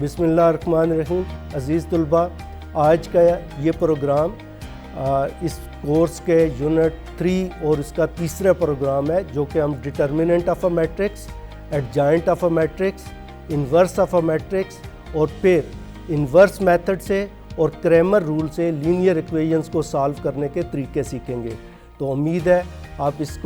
बिस्मिल्लाहिर्रहमानिर्रहीम। अज़ीज़ तलबा, आज का ये प्रोग्राम इस कोर्स के यूनिट 3 और इसका तीसरा प्रोग्राम है, जो कि हम determinant of a matrix, adjoint of a matrix, inverse of a matrix और फिर इन्वर्स मेथड से और क्रैमर रूल से लीनियर इक्वेशंस को सॉल्व करने के तरीके सीखेंगे। तो उम्मीद है आप इस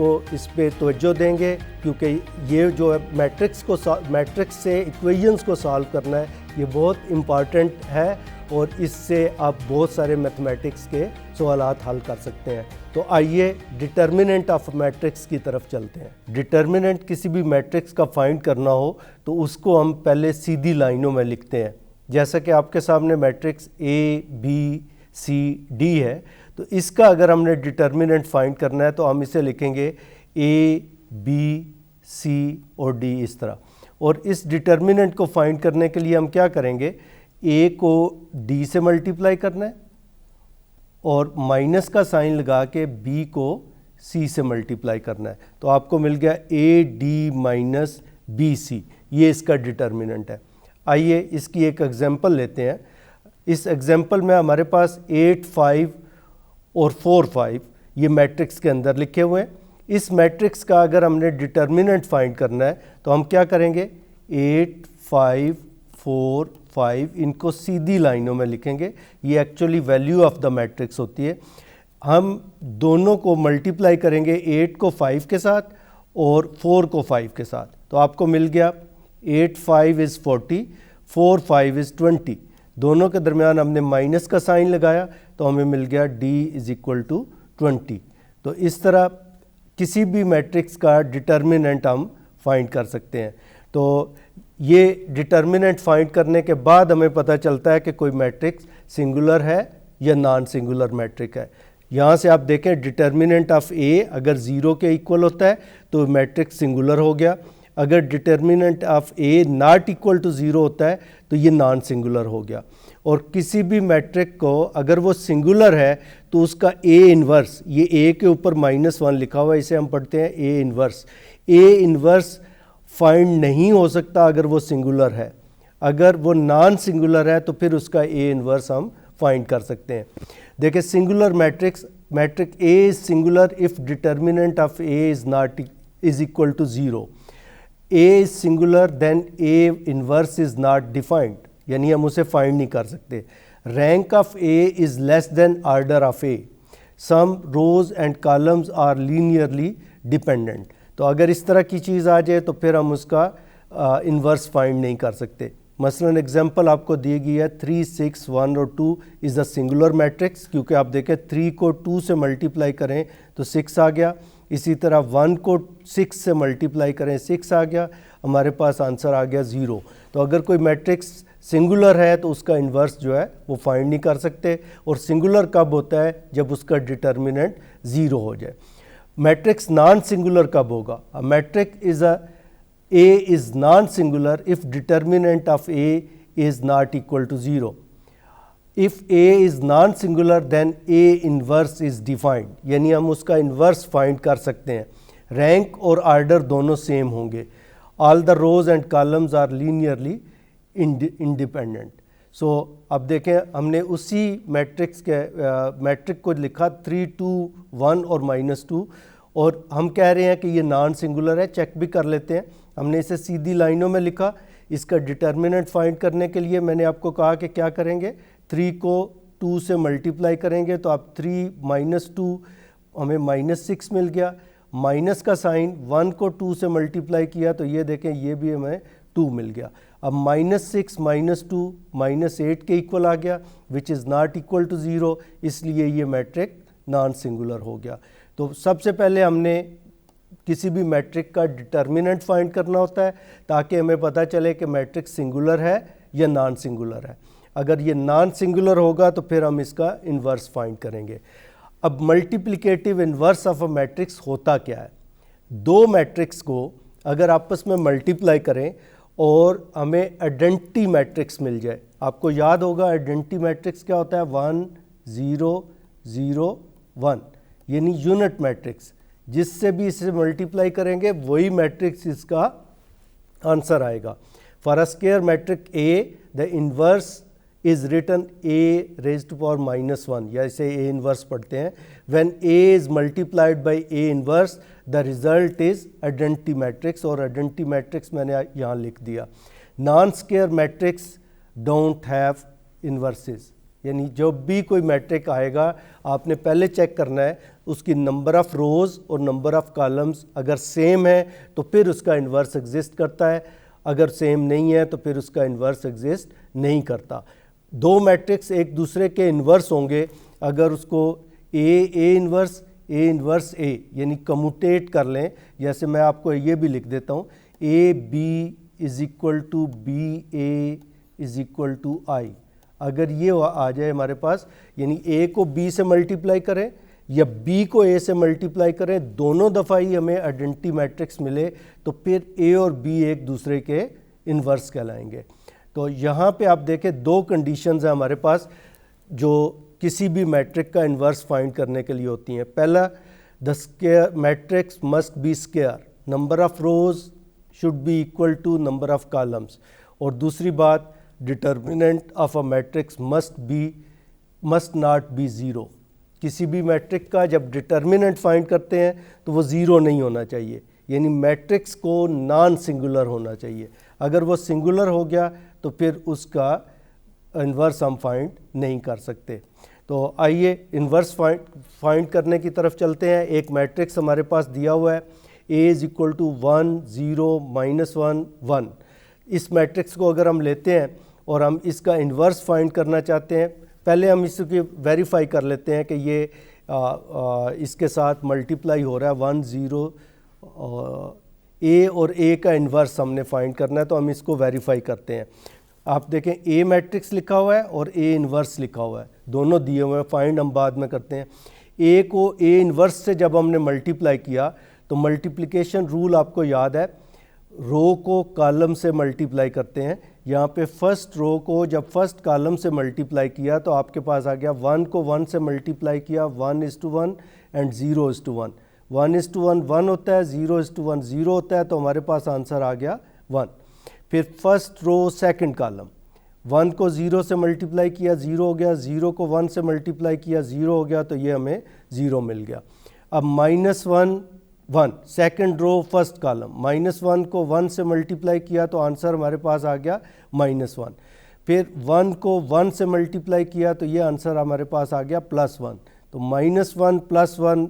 पे तवज्जो देंगे, क्योंकि ये जो है मैट्रिक्स से इक्वेशंस को सॉल्व करना है, ये बहुत इम्पॉर्टेंट है और इससे आप बहुत सारे मैथमेटिक्स के सवालात हल कर सकते हैं। तो आइए डिटर्मिनेंट ऑफ मैट्रिक्स की तरफ चलते हैं। डिटर्मिनेंट किसी भी मैट्रिक्स का फाइंड करना हो तो उसको हम पहले सीधी लाइनों में लिखते हैं। जैसा कि आपके सामने मैट्रिक्स ABCD है, तो इसका अगर हमने डिटर्मिनेंट फाइंड करना है तो हम इसे लिखेंगे ABC और D इस तरह। और इस डिटर्मिनेंट को फाइंड करने के लिए हम क्या करेंगे, A को D से मल्टीप्लाई करना है और माइनस का साइन लगा के B को C से मल्टीप्लाई करना है। तो आपको मिल गया AD माइनस BC, ये इसका डिटर्मिनेंट है। आइए इसकी एक एग्जांपल लेते हैं। इस एग्जांपल में हमारे पास 8, 5 और 4, 5 ये मैट्रिक्स के अंदर लिखे हुए हैं। इस मैट्रिक्स का अगर हमने डिटर्मिनेंट फाइंड करना है तो हम क्या करेंगे, 8, 5, 4, 5 इनको सीधी लाइनों में लिखेंगे। ये actually value of the matrix होती है। हम दोनों को मल्टीप्लाई करेंगे, 8 को 5 के साथ और 4 को 5 के साथ। तो आपको मिल गया 8, 5 इज़ 40, 4, 5 इज़ 20। दोनों के दरमियान हमने माइनस का साइन लगाया तो हमें मिल गया D इज़ इक्वल टू 20। तो इस तरह किसी भी मैट्रिक्स का डिटर्मिनेंट हम फाइंड कर सकते हैं। तो ये डिटर्मिनेंट फाइंड करने के बाद हमें पता चलता है कि कोई मैट्रिक्स सिंगुलर है या नॉन सिंगुलर मैट्रिक है। यहाँ से आप देखें, डिटर्मिनेंट ऑफ A अगर 0 के इक्वल होता है तो मैट्रिक्स सिंगुलर हो गया। अगर determinant of A not equal to 0 होता है तो ये नॉन सिंगुलर हो गया। और किसी भी मैट्रिक को अगर वो सिंगुलर है तो उसका A इन्वर्स, ये A के ऊपर -1 लिखा हुआ है, इसे हम पढ़ते हैं A inverse. A inverse find नहीं हो सकता अगर वो सिंगुलर है। अगर वो नॉन सिंगुलर है तो फिर उसका A इन्वर्स हम फाइंड कर सकते हैं। देखिए, singular matrix A is singular if determinant of A is equal to 0। A is singular then A inverse is not defined, यानी हम उसे फाइंड नहीं कर सकते। Rank of A is less than order of A। Some rows and columns are linearly dependent. तो अगर इस तरह की चीज़ आ जाए तो फिर हम उसका इन्वर्स फाइंड नहीं कर सकते। मसलन एग्जांपल आपको दी गई है 3, 6, 1 और 2 इज़ अ सिंगुलर मैट्रिक्स, क्योंकि आप देखें 3 को 2 से मल्टीप्लाई करें तो 6 आ गया। इसी तरह 1 को 6 से मल्टीप्लाई करें 6 आ गया, हमारे पास आंसर आ गया 0। तो अगर कोई मैट्रिक्स सिंगुलर है तो उसका इन्वर्स जो है वो फाइंड नहीं कर सकते। और सिंगुलर कब होता है, जब उसका डिटर्मिनेंट 0 हो जाए। मैट्रिक्स नॉन सिंगुलर कब होगा, अ matric is A is non-singular if determinant of A is not equal to 0. If A is non-singular then A inverse is defined, यानी हम उसका इन्वर्स फाइंड कर सकते हैं। रैंक और आर्डर दोनों सेम होंगे। All the rows and columns are linearly independent. So अब देखें, हमने उसी मैट्रिक को लिखा 3, 2, 1 और -2, और हम कह रहे हैं कि ये नॉन सिंगुलर है। चेक भी कर लेते हैं। हमने इसे सीधी लाइनों में लिखा। इसका डिटर्मिनेंट फाइंड करने के लिए मैंने आपको कहा कि क्या करेंगे, 3 को 2 से मल्टीप्लाई करेंगे तो आप 3 - 2 हमें -6 मिल गया। माइनस का साइन 1 को 2 से मल्टीप्लाई किया तो ये देखें, ये भी हमें 2 मिल गया। अब -6 - 2 -8 के इक्वल आ गया, which is not equal to 0, इसलिए ये मैट्रिक नॉन सिंगुलर हो गया। तो सबसे पहले हमने किसी भी मैट्रिक का डिटर्मिनेंट फाइंड करना होता है ताकि हमें पता चले कि मैट्रिक सिंगुलर है या नॉन सिंगुलर है। अगर ये नॉन सिंगुलर होगा तो फिर हम इसका इन्वर्स फाइंड करेंगे। अब multiplicative inverse of a matrix होता क्या है, दो मैट्रिक्स को अगर आपस में मल्टीप्लाई करें और हमें आइडेंटिटी मैट्रिक्स मिल जाए। आपको याद होगा आइडेंटिटी मैट्रिक्स क्या होता है, 1, 0, 0, 1, यानी यूनिट मैट्रिक्स। जिससे भी इसे मल्टीप्लाई करेंगे वही मैट्रिक्स इसका आंसर आएगा। For a square matrix A the inverse is written A raise to power -1, या इसे ए इन्वर्स पढ़ते हैं। When A is multiplied by A inverse the result is identity matrix, और आइडेंटिटी मैट्रिक्स मैंने यहाँ लिख दिया। Non square matrix don't have inverses, यानी जब भी कोई मैट्रिक आएगा आपने पहले चेक करना है उसकी नंबर ऑफ़ रोज़ और नंबर ऑफ़ कॉलम्स अगर सेम है तो फिर उसका इन्वर्स एग्जिस्ट करता है, अगर सेम नहीं है तो फिर उसका इन्वर्स एग्जिस्ट नहीं करता। दो मैट्रिक्स एक दूसरे के इन्वर्स होंगे अगर उसको ए इन्वर्स ए यानी कम्यूटेट कर लें, जैसे मैं आपको ये भी लिख देता हूँ, A B is equal to B A is equal to I. अगर ये आ जाए हमारे पास, यानी ए को बी से मल्टीप्लाई करें या बी को ए से मल्टीप्लाई करें, दोनों दफ़ा ही हमें आइडेंटिटी मैट्रिक्स मिले तो फिर ए और बी एक दूसरे के इन्वर्स कहलाएंगे। तो यहाँ पे आप देखें दो कंडीशंस हैं हमारे पास जो किसी भी मैट्रिक का इन्वर्स फाइंड करने के लिए होती हैं। पहला, the square matrix must be square, number of rows should be equal to number of columns, और दूसरी बात, determinant of a matrix must not be zero. किसी भी मैट्रिक का जब डिटर्मिनेंट फाइंड करते हैं तो वो ज़ीरो नहीं होना चाहिए, यानी मैट्रिक्स को नॉन सिंगुलर होना चाहिए। अगर वो सिंगुलर हो गया तो फिर उसका इन्वर्स हम फाइंड नहीं कर सकते। तो आइए इन्वर्स फाइंड करने की तरफ चलते हैं। एक मैट्रिक्स हमारे पास दिया हुआ है, ए इज़ इक्वल टू 1 0 -1 1। इस मैट्रिक्स को अगर हम लेते हैं और हम इसका इन्वर्स फाइंड करना चाहते हैं, पहले हम इसकी वेरीफाई कर लेते हैं कि ये इसके साथ मल्टीप्लाई हो रहा है 1 0, ए और ए का इन्वर्स हमने फाइंड करना है, तो हम इसको वेरीफाई करते हैं। आप देखें ए मैट्रिक्स लिखा हुआ है और ए इन्वर्स लिखा हुआ है, दोनों दिए हुए हैं, फाइंड हम बाद में करते हैं। ए को ए इन्वर्स से जब हमने मल्टीप्लाई किया तो मल्टीप्लिकेशन रूल आपको याद है, रो को कॉलम से मल्टीप्लाई करते हैं। यहाँ पे फर्स्ट रो को जब फर्स्ट कॉलम से मल्टीप्लाई किया तो आपके पास आ गया 1 को 1 से मल्टीप्लाई किया 1:1 एंड 0:1। 1:1 1 होता है, 0:1 0 होता है, तो हमारे पास आंसर आ गया 1। फिर फर्स्ट रो सेकंड कॉलम, 1 को 0 से मल्टीप्लाई किया 0 हो गया, 0 को 1 से मल्टीप्लाई किया 0 हो गया, तो ये हमें 0 मिल गया। अब -1 1 सेकंड रो फर्स्ट कॉलम, -1 को 1 से मल्टीप्लाई किया तो आंसर हमारे पास आ गया -1। फिर 1 को 1 से मल्टीप्लाई किया तो ये आंसर हमारे पास आ गया +1, तो -1 + 1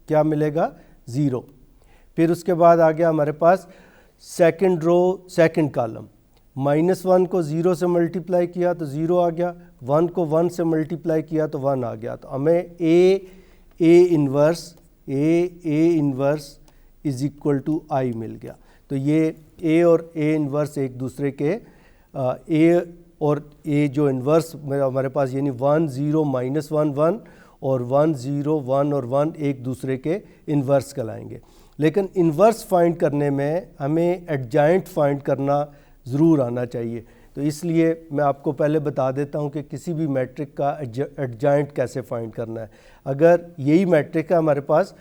क्या मिलेगा 0। फिर उसके बाद आ गया हमारे पास सेकंड रो सेकंड कॉलम, -1 को 0 से मल्टीप्लाई किया तो 0 आ गया, 1 को 1 से मल्टीप्लाई किया तो 1 आ गया, तो हमें A inverse is equal to आई मिल गया। तो ये ए और ए इन्वर्स एक दूसरे के ए और ए जो इन्वर्स हमारे पास यानी 1 0 -1 1 और 1 0 1 और 1 एक दूसरे के इन्वर्स कहलाएंगे। लेकिन इन्वर्स फाइंड करने में हमें एडजॉइंट फाइंड करना ज़रूर आना चाहिए, तो इसलिए मैं आपको पहले बता देता हूं कि किसी भी मैट्रिक का एडजॉइंट कैसे फाइंड करना है। अगर यही मैट्रिक है हमारे पास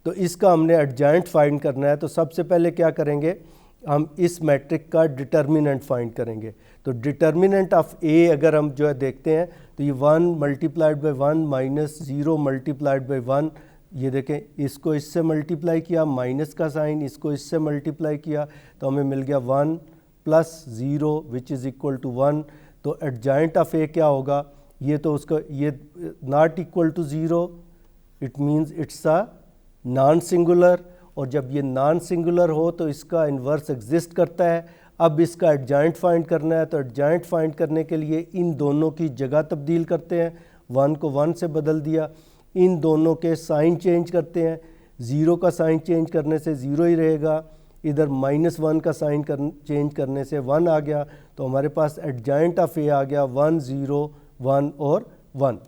तो इसका हमने एडजॉइंट फाइंड करना है, तो सबसे पहले क्या करेंगे, हम इस मैट्रिक का डिटर्मिनेंट फाइंड करेंगे। तो डिटर्मिनेंट ऑफ ए अगर हम जो है देखते हैं तो ये 1 × 1 -0 × 1, ये देखें इसको इससे मल्टीप्लाई किया, माइनस का साइन, इसको इससे मल्टीप्लाई किया तो हमें मिल गया 1 + 0 विच इज़ इक्वल टू 1। तो एडजॉइंट ऑफ ए क्या होगा, ये तो उसका ये not equal to 0, it means it's a non singular, और जब ये नॉन सिंगुलर हो तो इसका इन्वर्स एग्जिस्ट करता है। अब इसका एडजॉइंट फाइंड करना है, तो एडजॉइंट फाइंड करने के लिए इन दोनों की जगह तब्दील करते हैं, 1 को 1 से बदल दिया, इन दोनों के साइन चेंज करते हैं, 0 का साइन चेंज करने से 0 ही रहेगा, इधर -1 का साइन चेंज करने से 1 आ गया, तो हमारे पास एडजॉइंट ऑफ ए आ गया 1 0 1 और 1।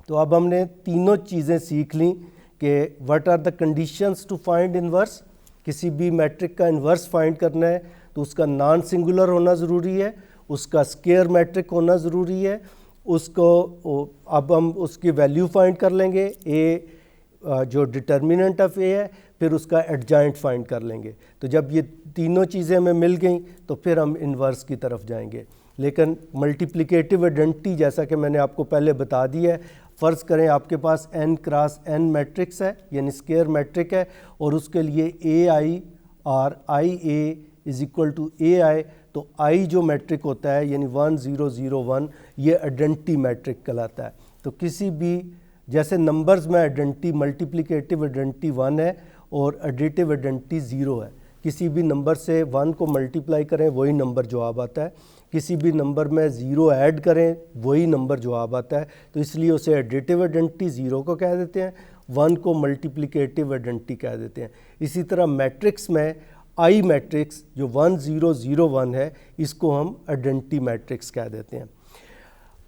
तो अब हमने तीनों चीज़ें सीख ली कि what are the conditions to find inverse. किसी भी मैट्रिक का इन्वर्स फाइंड करना है तो उसका नॉन सिंगुलर होना ज़रूरी है, उसका स्क्वायर मैट्रिक होना ज़रूरी है, उसको अब हम उसकी वैल्यू फाइंड कर लेंगे, ए जो डिटर्मिनेंट ऑफ ए है, फिर उसका एडजॉइंट फाइंड कर लेंगे। तो जब ये तीनों चीज़ें हमें मिल गई तो फिर हम इन्वर्स की तरफ जाएंगे। लेकिन मल्टीप्लिकेटिव आइडेंटिटी जैसा कि मैंने आपको पहले बता दिया है, फ़र्ज़ करें आपके पास n क्रॉस n मैट्रिक्स है यानी स्क्वायर मैट्रिक है और उसके लिए AI और IA is equal to AI, तो I जो मैट्रिक होता है यानी 1 0 0 1 ये आइडेंटिटी मैट्रिक कहलाता है। तो किसी भी जैसे नंबर्स में आइडेंटिटी मल्टीप्लिकेटिव आइडेंटिटी 1 है और एडिटिव आइडेंटिटी 0 है। किसी भी नंबर से 1 को मल्टीप्लाई करें वही नंबर जवाब आता है, किसी भी नंबर में 0 ऐड करें वही नंबर जवाब आता है, तो इसलिए उसे एडिटिव आइडेंटिटी 0 को कह देते हैं, 1 को मल्टीप्लिकेटिव आइडेंटिटी कह देते हैं। इसी तरह मैट्रिक्स में आई मैट्रिक्स जो 1 0 0 1 है इसको हम आइडेंटिटी मैट्रिक्स कह देते हैं।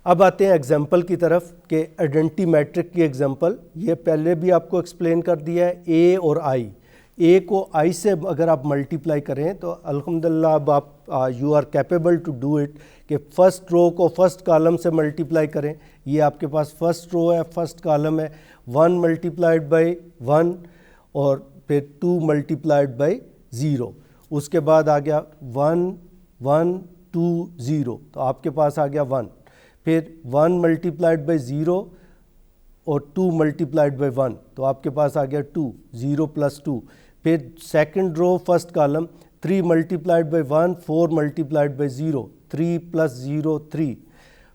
अब आते हैं एग्जाम्पल की तरफ कि आइडेंटिटी मैट्रिक की एग्जाम्पल ये पहले भी आपको एक्सप्लेन कर दिया है। ए और आई, ए को आई से अगर आप मल्टीप्लाई करें तो अल्हम्दुलिल्लाह अब आप you are capable to do it कि फर्स्ट रो को फर्स्ट कॉलम से मल्टीप्लाई करें। ये आपके पास फर्स्ट रो है, फर्स्ट कॉलम है, 1 मल्टीप्लाइड बाई 1 और फिर 2 मल्टीप्लाइड बाई 0, उसके बाद आ गया 1 1 2 0, तो आपके पास आ गया 1, फिर 1 मल्टीप्लाइड बाई 0 और 2 मल्टीप्लाइड बाई 1, तो आपके पास आ गया 2, 0 प्लस 2, फिर second row first column 3 multiplied by 1 4 multiplied by 0, 3 plus 0 3,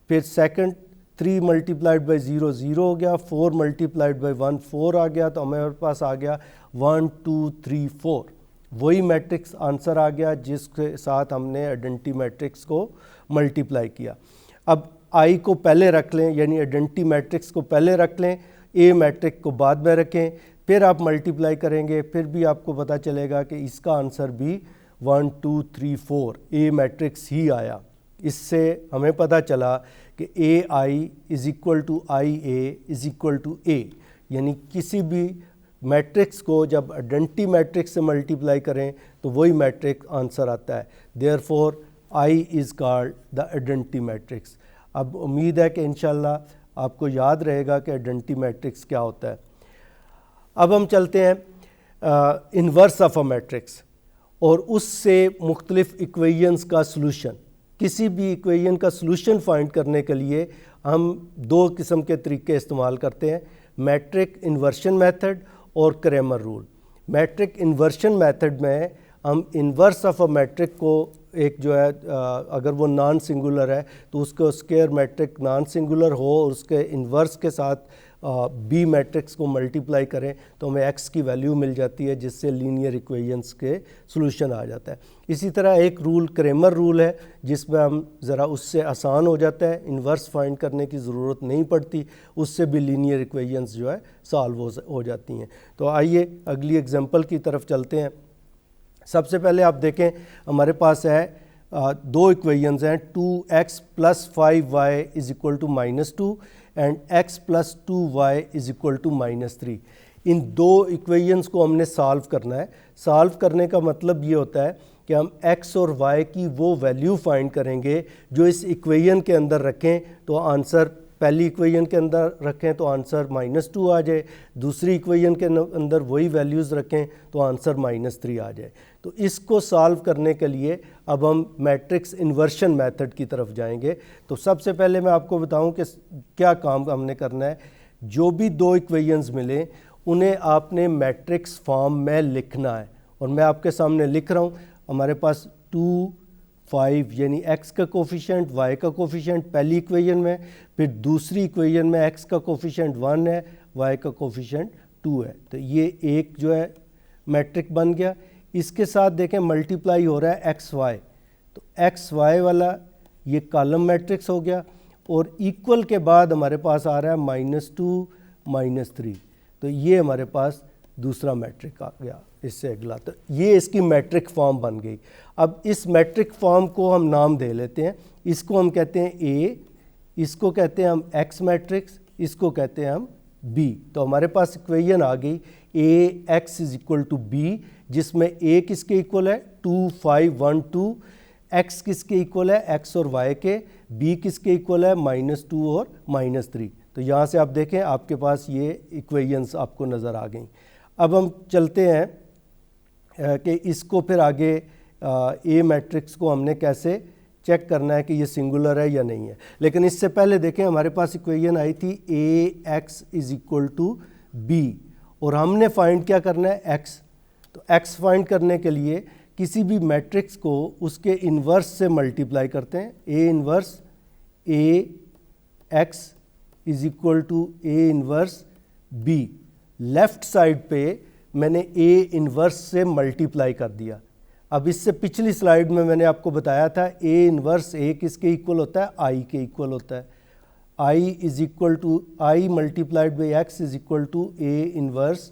फिर सेकंड 3 मल्टीप्लाइड बाई 0 0 हो गया, 4 मल्टीप्लाइड बाई 1 4 आ गया, तो हमारे पास आ गया 1 2 3 4। वही मैट्रिक्स आंसर आ गया जिसके साथ हमने आइडेंटिटी मैट्रिक्स को मल्टीप्लाई किया। अब आई को पहले रख लें यानी आइडेंटिटी मैट्रिक्स को पहले रख लें, ए मैट्रिक्स को बाद में रखें, फिर आप मल्टीप्लाई करेंगे, फिर भी आपको पता चलेगा कि इसका आंसर भी 1 2 3 4 ए मैट्रिक्स ही आया। इससे हमें पता चला कि A I is equal to I A is equal to A, यानी किसी भी मैट्रिक्स को जब आइडेंटिटी मैट्रिक्स से मल्टीप्लाई करें तो वही मैट्रिक्स आंसर आता है। Therefore I is called the identity matrix. अब उम्मीद है कि इंशाल्लाह आपको याद रहेगा कि आइडेंटिटी मैट्रिक्स क्या होता है। अब हम चलते हैं इन्वर्स ऑफ अ मैट्रिक्स और उससे मुख्तलिफ इक्वेशंस का सलूशन। किसी भी इक्वेशन का सलूशन फाइंड करने के लिए हम दो किस्म के तरीके इस्तेमाल करते हैं, मैट्रिक इन्वर्शन मेथड और Cramer rule. Matrix inversion method में हम इन्वर्स ऑफ अ मैट्रिक को एक जो है अगर वो नॉन सिंगुलर है तो उसको स्क्वायर मैट्रिक नॉन सिंगुलर हो और उसके इन्वर्स के साथ बी मैट्रिक्स को मल्टीप्लाई करें तो हमें एक्स की वैल्यू मिल जाती है, जिससे लीनियर इक्वेशंस के सॉल्यूशन आ जाता है। इसी तरह एक रूल क्रैमर रूल है जिसमें हम ज़रा उससे आसान हो जाता है, इन्वर्स फाइंड करने की ज़रूरत नहीं पड़ती, उससे भी लीनियर इक्वेशंस जो है सॉल्व हो जाती हैं। तो आइए अगली एग्जांपल की तरफ चलते हैं। सबसे पहले आप देखें हमारे पास है दो इक्वेशंस हैं, 2x + 5y = -2 and x + 2y = -3। इन दो इक्वेशंस को हमने सॉल्व करना है। सॉल्व करने का मतलब ये होता है कि हम x और y की वो वैल्यू फाइंड करेंगे जो इस इक्वेशन के अंदर रखें तो आंसर, पहली इक्वेशन के अंदर रखें तो आंसर -2 आ जाए, दूसरी इक्वेशन के अंदर वही वैल्यूज़ रखें तो आंसर -3 आ जाए। तो इसको सॉल्व करने के लिए अब हम मैट्रिक्स इन्वर्शन मेथड की तरफ जाएंगे। तो सबसे पहले मैं आपको बताऊं कि क्या काम हमने करना है। जो भी दो इक्वेशंस मिलें उन्हें आपने मैट्रिक्स फॉर्म में लिखना है, और मैं आपके सामने लिख रहा हूं। हमारे पास 2 5 यानी x का कोफिशिएंट y का कोफिशिएंट पहली इक्वेशन में, फिर दूसरी इक्वेशन में x का कोफिशिएंट 1 है, y का कोफिशिएंट 2 है। तो ये एक जो है मैट्रिक बन गया। इसके साथ देखें मल्टीप्लाई हो रहा है एक्स वाई, तो एक्स वाई वाला ये कॉलम मैट्रिक्स हो गया, और इक्वल के बाद हमारे पास आ रहा है -2 -3, तो ये हमारे पास दूसरा मैट्रिक आ गया इससे अगला। तो ये इसकी मैट्रिक फॉर्म बन गई। अब इस मैट्रिक फॉर्म को हम नाम दे लेते हैं। इसको हम कहते हैं ए, इसको कहते हैं हम एक्स मैट्रिक्स, इसको कहते हैं हम बी। तो हमारे पास इक्वेशन आ गई ए एक्स = बी, जिसमें ए किसके इक्वल है 2 5 1 2, एक्स किसके इक्वल है एक्स और वाई के, बी किसके इक्वल है -2 और -3। तो यहाँ से आप देखें आपके पास ये इक्वेशंस आपको नज़र आ गई। अब हम चलते हैं कि इसको फिर आगे ए मैट्रिक्स को हमने कैसे चेक करना है कि ये सिंगुलर है या नहीं है। लेकिन इससे पहले देखें हमारे पास इक्वेशन आई थी ax इज इक्वल टू बी, और हमने फाइंड क्या करना है, x। तो x फाइंड करने के लिए किसी भी मैट्रिक्स को उसके इन्वर्स से मल्टीप्लाई करते हैं। a inverse ax is equal to a inverse b। Left side पे मैंने a इन्वर्स से मल्टीप्लाई कर दिया। अब इससे पिछली स्लाइड में मैंने आपको बताया था a इन्वर्स a किसके इक्वल होता है, i के इक्वल होता है। i is equal to i multiplied by x is equal to a inverse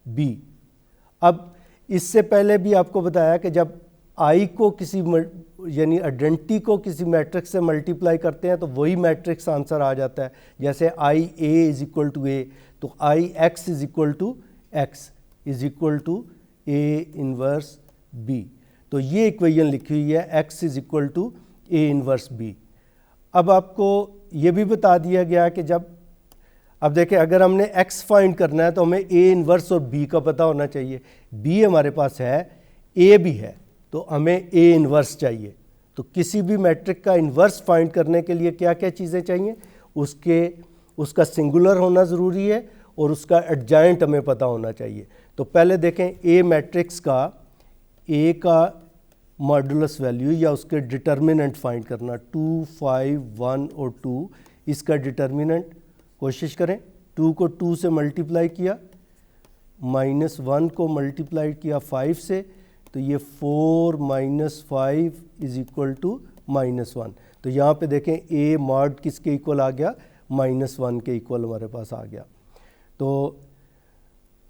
b। अब इससे पहले भी आपको बताया कि जब i को किसी यानी आइडेंटिटी को किसी मैट्रिक्स से मल्टीप्लाई करते हैं तो वही मैट्रिक्स आंसर आ जाता है। जैसे i a is equal to a, तो i x is equal to x is equal to a inverse b। तो ये इक्वेशन लिखी हुई है x is equal to a inverse b। अब आपको ये भी बता दिया गया कि जब, अब देखें अगर हमने x फाइंड करना है तो हमें a इन्वर्स और b का पता होना चाहिए। b हमारे पास है, a भी है, तो हमें a इन्वर्स चाहिए। तो किसी भी मैट्रिक का इन्वर्स फाइंड करने के लिए क्या क्या चीज़ें चाहिए, उसका सिंगुलर होना ज़रूरी है और उसका एडजाइंट हमें पता होना चाहिए। तो पहले देखें a मैट्रिक्स का a का मॉडुलस वैल्यू या उसके डिटर्मिनेंट फाइंड करना, 2, 5, 1 और 2। इसका डिटर्मिनेंट कोशिश करें, 2 को 2 से मल्टीप्लाई किया, -1 को मल्टीप्लाई किया 5 से, तो ये 4 - 5 इज इक्वल टू -1। तो यहाँ पे देखें a मॉड किसके इक्वल आ गया, -1 के इक्वल हमारे पास आ गया। तो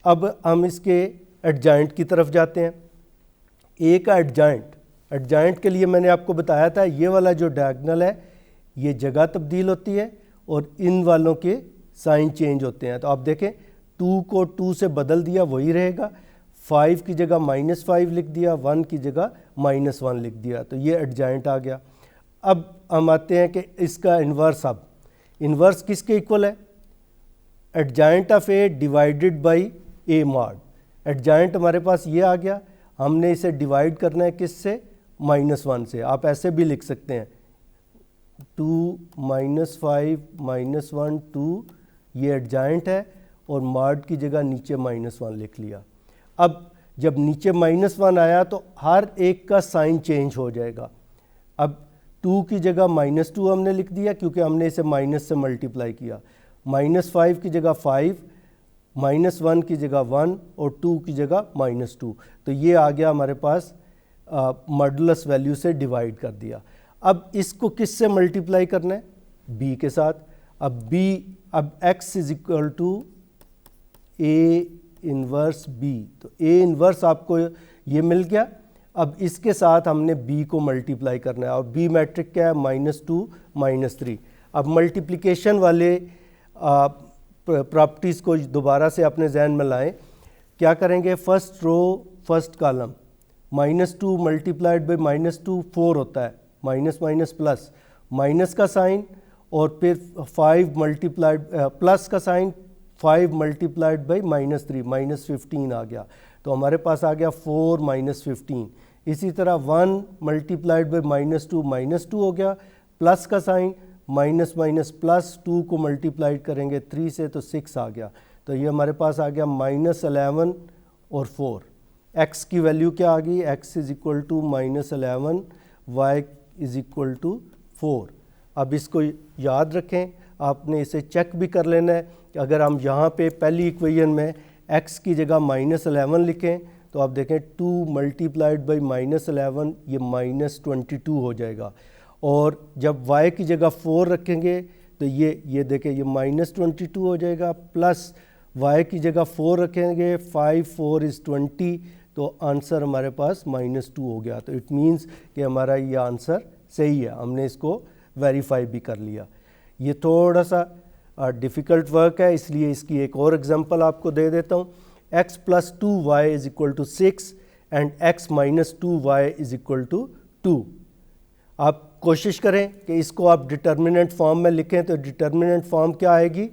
अब हम इसके एडजाइंट की तरफ जाते हैं। a का एडजाइंट के लिए मैंने आपको बताया था ये वाला जो डायगोनल है ये जगह तब्दील होती है और इन वालों के साइन चेंज होते हैं। तो आप देखें 2 को 2 से बदल दिया वही रहेगा, 5 की जगह -5 लिख दिया, 1 की जगह -1 लिख दिया, तो ये एडजाइंट आ गया। अब हम आते हैं कि इसका इन्वर्स, अब इन्वर्स किसके इक्वल है, adjoint of a divided by a mod. Adjoint हमारे पास ये आ गया, हमने इसे डिवाइड करना है किससे, -1 से। आप ऐसे भी लिख सकते हैं 2 - 5 -1 2, ये एडजाइंट है और मॉड की जगह नीचे -1 लिख लिया। अब जब नीचे -1 आया तो हर एक का साइन चेंज हो जाएगा। अब 2 की जगह -2 हमने लिख दिया क्योंकि हमने इसे माइनस से मल्टीप्लाई किया, -5 की जगह 5, -1 की जगह 1 और 2 की जगह -2। तो ये आ गया हमारे पास मॉडुलस वैल्यू से डिवाइड कर दिया। अब इसको किस से मल्टीप्लाई करना है, b के साथ। अब x is equal to a inverse b, तो a इन्वर्स आपको ये मिल गया। अब इसके साथ हमने b को मल्टीप्लाई करना है और b मैट्रिक क्या है, -2 -3। अब मल्टीप्लिकेशन वाले प्रॉपर्टीज़ को दोबारा से अपने जहन में लाएं। क्या करेंगे, first row first column, -2 multiplied by -2 4 होता है, माइनस माइनस प्लस, माइनस का साइन और फिर 5 मल्टीप्लाइड प्लस का साइन, 5 मल्टीप्लाइड बाई -3 -15 आ गया। तो हमारे पास आ गया 4 -15। इसी तरह 1 मल्टीप्लाइड बाई -2 हो गया, प्लस का साइन, माइनस माइनस प्लस, 2 को मल्टीप्लाइड करेंगे 3 से तो 6 आ गया। तो ये हमारे पास आ गया -11 और 4। x की वैल्यू क्या आ गई, x is equal to -11, y is equal to 4। अब इसको याद रखें, आपने इसे चेक भी कर लेना है। अगर हम यहाँ पे पहली इक्वेशन में x की जगह -11 लिखें तो आप देखें 2 मल्टीप्लाइड बाई -11 ये -22 हो जाएगा, और जब y की जगह 4 रखेंगे तो ये देखें ये -22 हो जाएगा, प्लस y की जगह 4 रखेंगे, 5 4 इज़ 20, तो आंसर हमारे पास -2 हो गया। तो इट मीन्स कि हमारा ये आंसर सही है, हमने इसको वेरीफाई भी कर लिया। ये थोड़ा सा डिफ़िकल्ट वर्क है, इसलिए इसकी एक और एग्जांपल आपको दे देता हूँ। x + 2y is equal to 6 and x - 2y is equal to 2। आप कोशिश करें कि इसको आप डिटर्मिनेंट फॉर्म में लिखें, तो डिटर्मिनेंट फॉर्म क्या आएगी,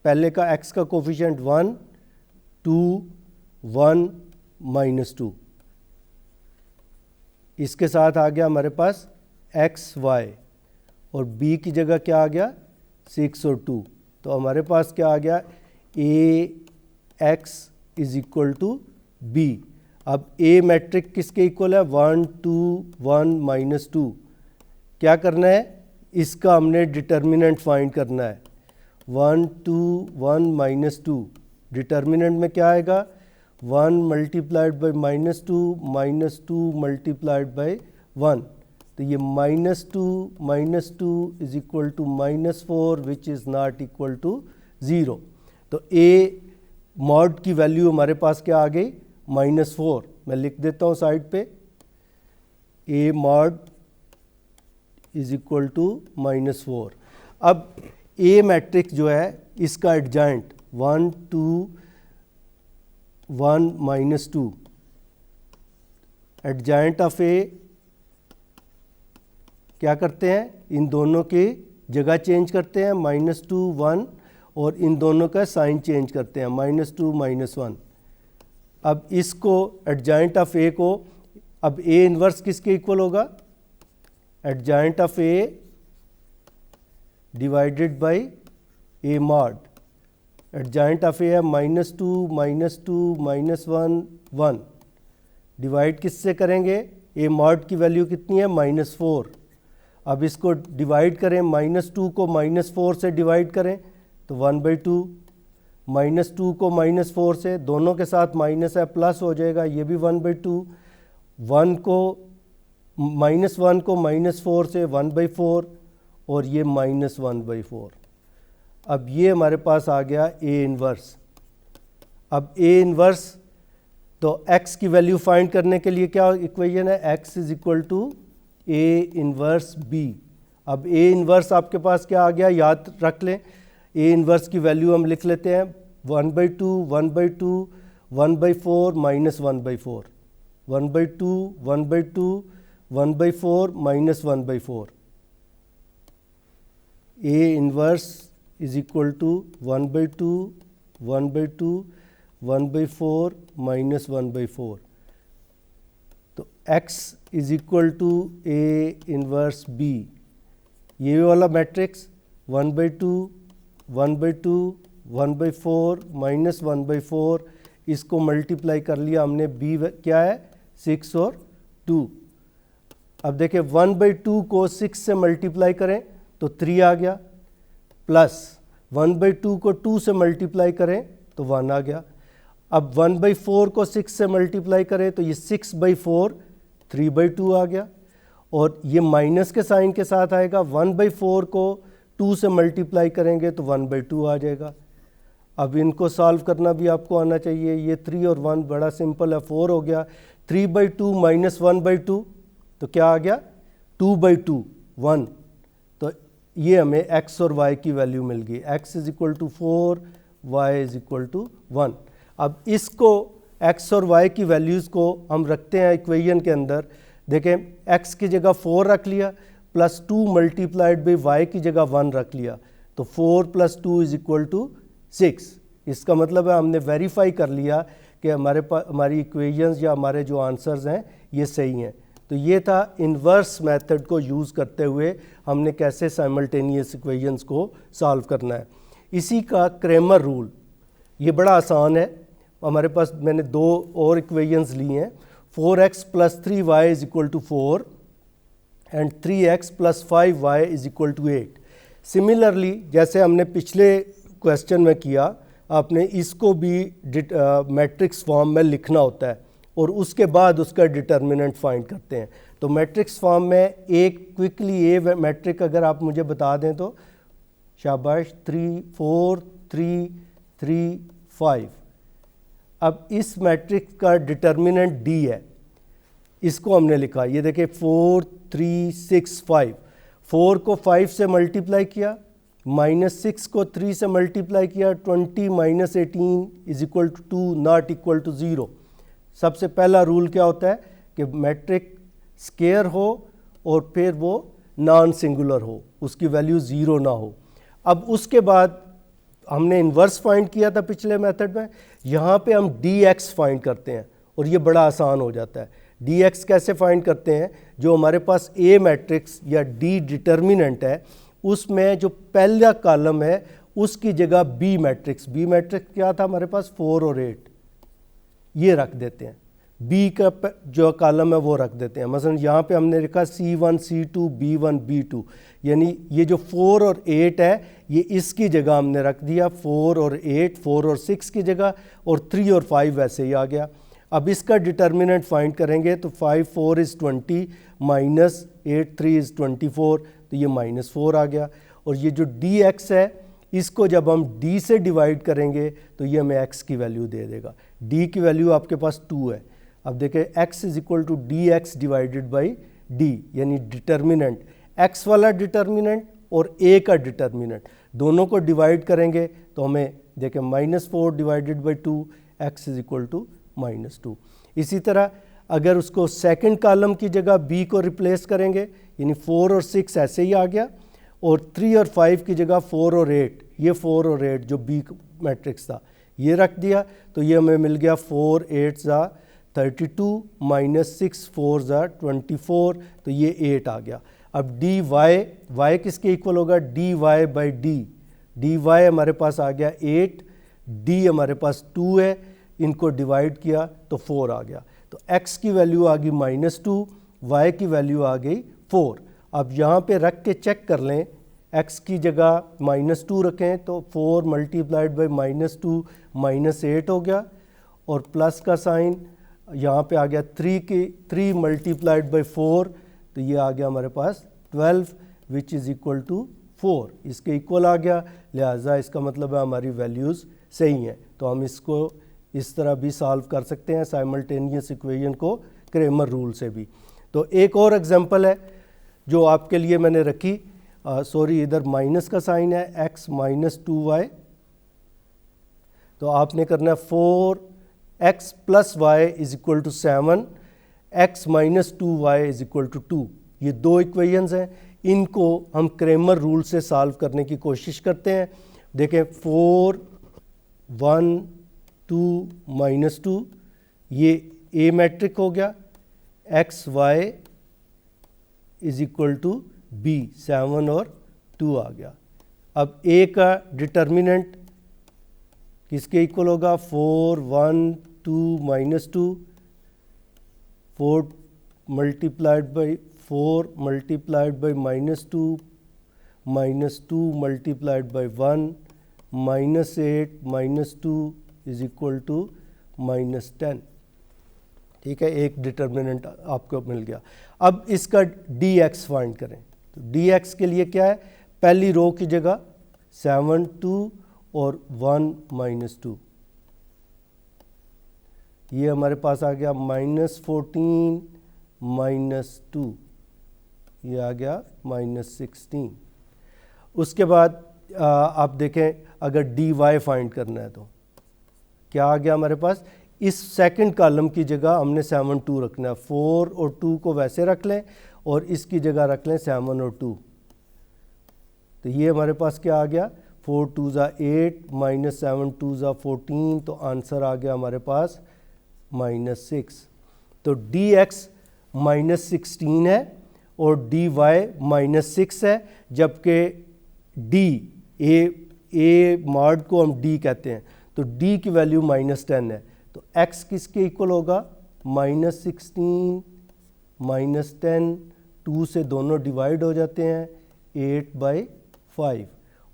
पहले का x का कोफिशिएंट 1 2 1 -2, इसके साथ आ गया हमारे पास एक्स वाई और बी की जगह क्या आ गया 6 और 2, तो हमारे पास क्या आ गया A X is equal to B. अब ए मैट्रिक किसके इक्वल है 1 2 1 -2। क्या करना है, इसका हमने डिटर्मिनेंट फाइंड करना है। 1 2 1 -2 डिटर्मिनेंट में क्या आएगा 1 मल्टीप्लाइड बाई -2 -2 मल्टीप्लाइड बाई 1, तो ये -2 is equal to -4 which is not equal to 0। तो ए मॉड की वैल्यू हमारे पास क्या आ गई -4। मैं लिख देता हूँ साइड पे, A mod is equal to -4। अब ए मैट्रिक्स जो है इसका एडजाइंट 1 2 1 -2, एडजाइंट ऑफ ए क्या करते हैं, इन दोनों की जगह चेंज करते हैं -2 1 और इन दोनों का साइन चेंज करते हैं -2 -1। अब इसको एडजाइंट ऑफ ए को, अब ए इन्वर्स किसके इक्वल होगा, adjoint of A divided by A mod. Adjoint of A है -2 -1 1, डिवाइड किससे करेंगे, ए मॉड की वैल्यू कितनी है -4। अब इसको डिवाइड करें, -2 को -4 से डिवाइड करें तो 1/2, -2 को -4 से, दोनों के साथ माइनस है प्लस हो जाएगा, ये भी 1/2, 1 को -4 से 1/4 और ये -1/4। अब ये हमारे पास आ गया ए इन्वर्स। अब ए इन्वर्स, तो x की वैल्यू फाइंड करने के लिए क्या इक्वेशन है, x is equal to A inverse B. अब ए इन्वर्स आपके पास क्या आ गया, याद रख लें, ए इन्वर्स की वैल्यू हम लिख लेते हैं 1/2 1/2 1/4 -1/4, 1/2 1/2 1/4 -1/4। A inverse is equal to 1/2 1/2 1/4 -1/4। तो x is equal to A inverse B, ये वाला मैट्रिक्स 1/2 1/2 1/4 -1/4, इसको मल्टीप्लाई कर लिया हमने, b क्या है 6 और 2। अब देखें 1/2 को 6 से मल्टीप्लाई करें तो 3 आ गया, प्लस 1/2 को 2 से मल्टीप्लाई करें तो 1 आ गया। अब 1/4 को 6 से मल्टीप्लाई करें तो ये 6/4 3/2 आ गया, और ये माइनस के साइन के साथ आएगा। 1/4 को 2 से मल्टीप्लाई करेंगे तो 1/2 आ जाएगा। अब इनको सॉल्व करना भी आपको आना चाहिए। ये 3 और 1 बड़ा सिंपल है, 4 हो गया। 3/2 -1/2 तो क्या आ गया 2/2 1। तो ये हमें x और y की वैल्यू मिल गई, x is equal to 4 y is equal to 1। अब इसको x और y की वैल्यूज़ को हम रखते हैं इक्वेशन के अंदर। देखें x की जगह 4 रख लिया, प्लस 2 मल्टीप्लाइड बाई y की जगह 1 रख लिया, तो 4 + 2 इज इक्वल टू 6। इसका मतलब है हमने वेरीफाई कर लिया कि हमारे पास हमारी इक्वेशंस या हमारे जो आंसर्स हैं ये सही हैं। तो ये था इन्वर्स मेथड को यूज़ करते हुए हमने कैसे साइमल्टेनियस इक्वेशंस को सॉल्व करना है। इसी का क्रेमर रूल, ये बड़ा आसान है। हमारे पास मैंने 2 और इक्वेशंस ली हैं, 4x + 3y is equal to 4 and 3x + 5y is equal to 8। Similarly जैसे हमने पिछले क्वेश्चन में किया, आपने इसको भी मैट्रिक्स फॉर्म में लिखना होता है और उसके बाद उसका डिटर्मिनेंट फाइंड करते हैं। तो मैट्रिक्स फॉर्म में एक क्विकली ए मैट्रिक अगर आप मुझे बता दें तो शाबाश, 3 4 3 3 5। अब इस मैट्रिक्स का डिटर्मिनेंट डी है, इसको हमने लिखा, ये देखिए 4 3 6 5। 4 को 5 से मल्टीप्लाई किया, -6 को 3 से मल्टीप्लाई किया, 20 - 18 is equal to 2 not equal to 0। सबसे पहला रूल क्या होता है कि मैट्रिक स्केयर हो और फिर वो नॉन सिंगुलर हो, उसकी वैल्यू 0 ना हो। अब उसके बाद हमने इन्वर्स फाइंड किया था पिछले मेथड में, यहाँ पे हम dx फाइंड करते हैं और ये बड़ा आसान हो जाता है। डी एक्स कैसे फाइंड करते हैं? जो हमारे पास ए मैट्रिक्स या डी डिटर्मिनेंट है उसमें जो पहला कॉलम है उसकी जगह बी मैट्रिक्स क्या था हमारे पास 4 और 8 ये रख देते हैं। बी का जो कॉलम है वो रख देते हैं। मसलन यहाँ पे हमने लिखा C1 C2 B1 B2 यानी ये जो 4 और 8 है ये इसकी जगह हमने रख दिया 4 और 8, 4 और 6 की जगह, और 3 और 5 वैसे ही आ गया। अब इसका डिटर्मिनेंट फाइंड करेंगे तो 5 4 इज़ 20 माइनस 8 3 इज़ 24, तो ये -4 आ गया। और ये जो डी एक्स है इसको जब हम d से डिवाइड करेंगे तो ये हमें x की वैल्यू दे देगा। d की वैल्यू आपके पास 2 है। अब देखें x is equal to D X divided by D, यानी डिटर्मिनेंट x वाला डिटर्मिनेंट और a का डिटर्मिनेंट दोनों को डिवाइड करेंगे तो हमें देखें -4 divided by 2 x is equal to -2। इसी तरह अगर उसको सेकंड कॉलम की जगह b को रिप्लेस करेंगे यानी 4 और 6 ऐसे ही आ गया, और 3 और 5 की जगह 4 और 8, ये 4 और 8 जो बी मैट्रिक्स था ये रख दिया, तो ये हमें मिल गया 4 8 ज़ा 32 माइनस 6 4 ज़ा 24, तो ये 8 आ गया। अब डी वाई किसके इक्वल होगा? D Y by D Y हमारे पास आ गया 8, डी हमारे पास 2 है, इनको डिवाइड किया तो 4 आ गया। तो x की वैल्यू आ गई -2, y की वैल्यू आ गई 4। अब यहाँ पे रख के चेक कर लें, x की जगह -2 रखें तो 4 मल्टीप्लाइड बाई -2 -8 हो गया, और प्लस का साइन यहाँ पे आ गया 3 मल्टीप्लाइड बाई 4, तो ये आ गया हमारे पास 12 विच इज़ इक्वल टू 4, इसके इक्वल आ गया। लिहाजा इसका मतलब है हमारी वैल्यूज़ सही हैं। तो हम इसको इस तरह भी सॉल्व कर सकते हैं साइमल्टेनियस इक्वेशन को क्रेमर रूल से भी। तो एक और एग्जांपल है जो आपके लिए मैंने रखी, सॉरी इधर माइनस का साइन है, x माइनस 2y, तो आपने करना है 4x plus Y is equal to 7, x minus 2y is equal to 2। ये दो इक्वेशंस हैं, इनको हम क्रेमर रूल से सॉल्व करने की कोशिश करते हैं। देखें 4 1 2 -2 ये ए मैट्रिक हो गया, X Y is equal to B, 7 और 2 आ गया। अब ए का डिटर्मिनेंट किसके इक्वल होगा? 4 1 2 -2, 4 multiplied by 4 multiplied by -2 -2 multiplied by 1 -8 -2 is equal to -10। ठीक है, एक डिटर्मिनेंट आपको मिल गया। अब इसका डी एक्स फाइंड करें, तो डी एक्स के लिए क्या है? पहली रो की जगह 7 2 और 1 -2, ये हमारे पास आ गया -14 -2, ये आ गया -16। उसके बाद आप देखें अगर डी वाई फाइंड करना है तो क्या आ गया हमारे पास? इस सेकंड कॉलम की जगह हमने 7 2 रखना है, 4 और 2 को वैसे रख लें और इसकी जगह रख लें 7 और 2, तो ये हमारे पास क्या आ गया? 4 2 ज़ा 8 -7 2 ज़ा 14, तो आंसर आ गया हमारे पास -6। तो डी एक्स -16 है और डी वाई -6 है, जबकि डी ए मॉड को हम डी कहते हैं, तो d की वैल्यू -10 है, तो x किसके इक्वल होगा? -16 -10, 2 से दोनों डिवाइड हो जाते हैं 8/5,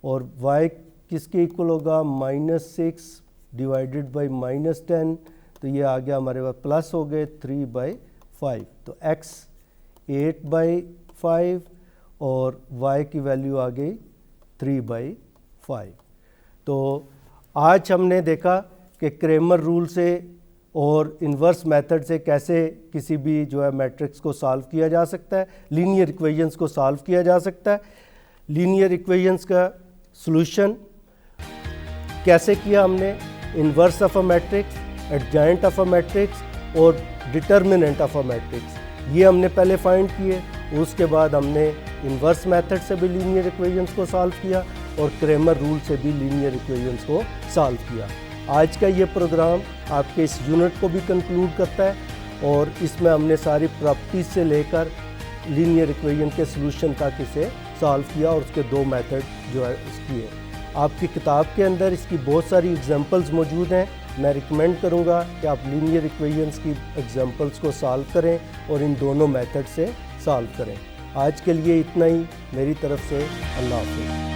और y किसके इक्वल होगा? -6 डिवाइडेड बाई -10, तो ये आ गया हमारे पास प्लस हो गए 3/5, तो x 8/5 और y की वैल्यू आ गई 3/5। तो आज हमने देखा कि क्रेमर रूल से और इन्वर्स मेथड से कैसे किसी भी जो है मैट्रिक्स को सॉल्व किया जा सकता है, लीनियर इक्वेशंस को सॉल्व किया जा सकता है। लीनियर इक्वेशंस का सॉल्यूशन कैसे किया हमने? Inverse of a matrix, adjoint of a matrix और डिटर्मिनेंट ऑफ अ मैट्रिक्स, ये हमने पहले फाइंड किए। उसके बाद हमने इन्वर्स मेथड से भी लीनियर इक्वेशंस को सॉल्व किया और क्रेमर रूल से भी लीनियर इक्वेशंस को सॉल्व किया। आज का ये प्रोग्राम आपके इस यूनिट को भी कंक्लूड करता है। और इसमें हमने सारी प्रॉपर्टीज से लेकर लीनियर इक्वेशन के सॉल्यूशन तक इसे सॉल्व किया और उसके 2 मेथड जो है उसकी है। आपकी किताब के अंदर इसकी बहुत सारी एग्जांपल्स मौजूद हैं। मैं रिकमेंड करूंगा कि आप लीनियर इक्वेशंस की एग्जांपल्स को सॉल्व करें और इन दोनों मेथड से सॉल्व करें। आज के लिए इतना ही, मेरी तरफ से अल्लाह हाफ़िज़।